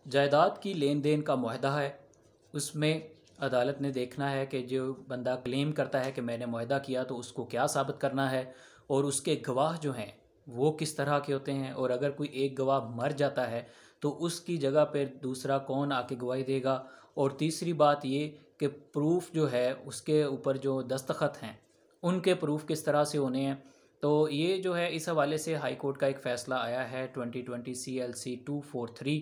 जायदाद की लेन देन का मुआहदा है। उसमें अदालत ने देखना है कि जो बंदा क्लेम करता है कि मैंने मुआहदा किया तो उसको क्या साबित करना है, और उसके गवाह जो हैं वो किस तरह के होते हैं, और अगर कोई एक गवाह मर जाता है तो उसकी जगह पर दूसरा कौन आके गवाही देगा। और तीसरी बात ये कि प्रूफ जो है उसके ऊपर जो दस्तखत हैं उनके प्रूफ किस तरह से होने हैं। तो ये जो है इस हवाले से हाई कोर्ट का एक फ़ैसला आया है 2020 CLC 243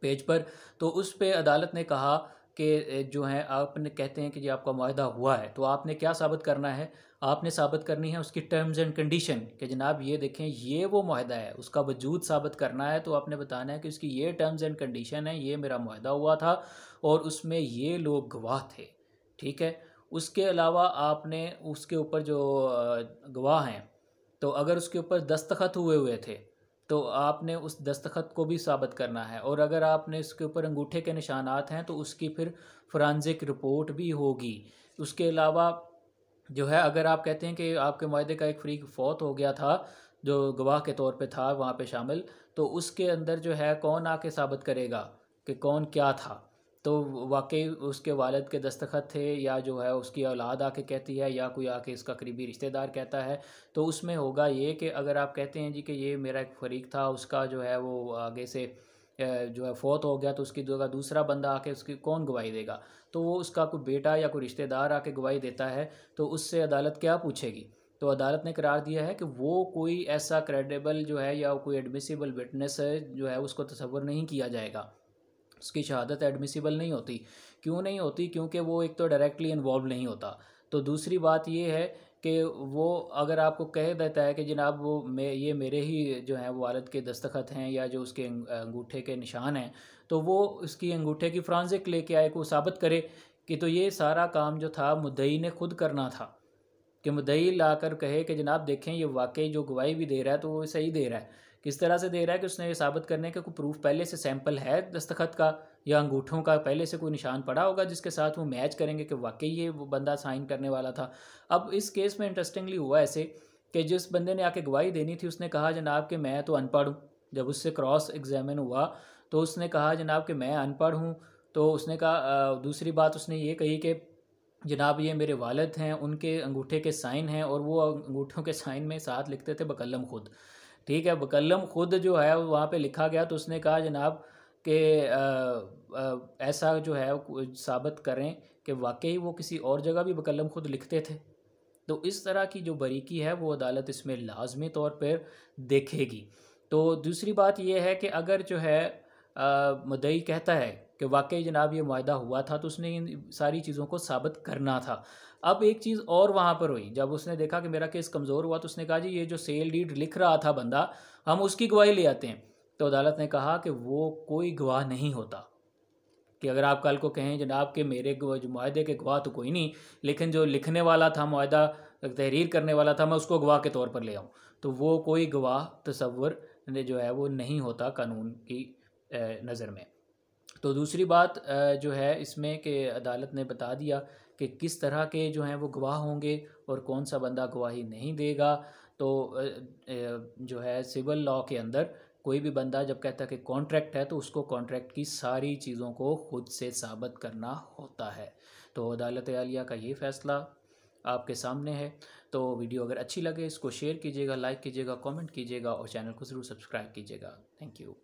पेज पर। तो उस पे अदालत ने कहा कि जो है आपने कहते हैं कि जी आपका मुआहदा हुआ है, तो आपने क्या साबित करना है। आपने साबित करनी है उसकी टर्म्स एंड कंडीशन कि जनाब ये देखें ये वो मुआहदा है, उसका वजूद साबित करना है। तो आपने बताना है कि उसकी ये टर्म्स एंड कंडीशन है, ये मेरा मुआहदा हुआ था और उसमें ये लोग गवाह थे। ठीक है। उसके अलावा आपने उसके ऊपर जो गवाह हैं, तो अगर उसके ऊपर दस्तखत हुए हुए थे तो आपने उस दस्तखत को भी साबित करना है। और अगर आपने इसके ऊपर अंगूठे के निशानात हैं तो उसकी फिर फोरेंसिक रिपोर्ट भी होगी। उसके अलावा जो है अगर आप कहते हैं कि आपके मुआहदे का एक फरीक फौत हो गया था जो गवाह के तौर पे था वहाँ पे शामिल, तो उसके अंदर जो है कौन आके साबित करेगा कि कौन क्या था। तो वाकई उसके वालिद के दस्तखत थे या जो है उसकी औलाद आके कहती है या कोई आके इसका करीबी रिश्तेदार कहता है, तो उसमें होगा ये कि अगर आप कहते हैं जी कि ये मेरा एक फ़रीक था, उसका जो है वो आगे से जो है फ़ौत हो गया, तो उसकी जगह दूसरा बंदा आके उसकी कौन गवाही देगा। तो वो उसका कोई बेटा या कोई रिश्तेदार आके गवाही देता है तो उससे अदालत क्या पूछेगी। तो अदालत ने करार दिया है कि वो कोई ऐसा क्रेडिबल जो है या कोई एडमिसिबल विटनेस है जो है उसको तसव्वुर नहीं किया जाएगा, उसकी शहादत एडमिसिबल नहीं होती। क्यों नहीं होती? क्योंकि वो एक तो डायरेक्टली इन्वॉल्व नहीं होता। तो दूसरी बात ये है कि वो अगर आपको कह देता है कि जनाब वो ये मेरे ही जो है वालिद के दस्तखत हैं या जो उसके अंगूठे के निशान हैं, तो वो उसकी अंगूठे की फोरेंसिक लेके आए को साबित करे कि तो ये सारा काम जो था मुद्दई ने खुद करना था। कि मुद्दई लाकर कहे कि जनाब देखें ये वाकई जो गवाही भी दे रहा है तो वो सही दे रहा है। किस तरह से दे रहा है कि उसने ये साबित करने का कोई प्रूफ पहले से सैंपल है दस्तखत का या अंगूठों का पहले से कोई निशान पड़ा होगा जिसके साथ वो मैच करेंगे कि वाकई ये वो बंदा साइन करने वाला था। अब इस केस में इंटरेस्टिंगली हुआ ऐसे कि जिस बंदे ने आके गवाही देनी थी उसने कहा जनाब कि मैं तो अनपढ़ हूँ। जब उससे क्रॉस एग्जामिन हुआ तो उसने कहा जनाब कि मैं अनपढ़ हूँ। तो उसने कहा दूसरी बात उसने ये कही कि जनाब ये मेरे वालिद हैं, उनके अंगूठे के साइन हैं, और वो अंगूठों के साइन में साथ लिखते थे बकलम खुद। ठीक है, बकलम खुद जो है वहाँ पे लिखा गया। तो उसने कहा जनाब कि ऐसा जो है साबित करें कि वाकई वो किसी और जगह भी बकलम खुद लिखते थे। तो इस तरह की जो बारीकी है वो अदालत इसमें लाजमी तौर पर देखेगी। तो दूसरी बात यह है कि अगर जो है मुद्दई कहता है कि वाकई जनाब ये मुआहदा हुआ था तो उसने इन सारी चीज़ों को साबित करना था। अब एक चीज़ और वहाँ पर हुई, जब उसने देखा कि मेरा केस कमज़ोर हुआ तो उसने कहा जी ये जो सेल डीड लिख रहा था बंदा, हम उसकी गवाही ले आते हैं। तो अदालत ने कहा कि वो कोई गवाह नहीं होता। कि अगर आप कल को कहें जनाब कि मेरे जो मुआहदे के गवाह तो कोई नहीं, लेकिन जो लिखने वाला था मुआहदा तहरीर करने वाला था मैं उसको गवाह के तौर पर ले आऊँ, तो वो कोई गवाह तसव्वुर जो है वो नहीं होता कानून की नज़र में। तो दूसरी बात जो है इसमें कि अदालत ने बता दिया कि किस तरह के जो हैं वो गवाह होंगे और कौन सा बंदा गवाही नहीं देगा। तो जो है सिविल लॉ के अंदर कोई भी बंदा जब कहता है कि कॉन्ट्रैक्ट है तो उसको कॉन्ट्रैक्ट की सारी चीज़ों को खुद से साबित करना होता है। तो अदालत आलिया का ये फ़ैसला आपके सामने है। तो वीडियो अगर अच्छी लगे इसको शेयर कीजिएगा, लाइक कीजिएगा, कमेंट कीजिएगा और चैनल को ज़रूर सब्सक्राइब कीजिएगा। Thank you.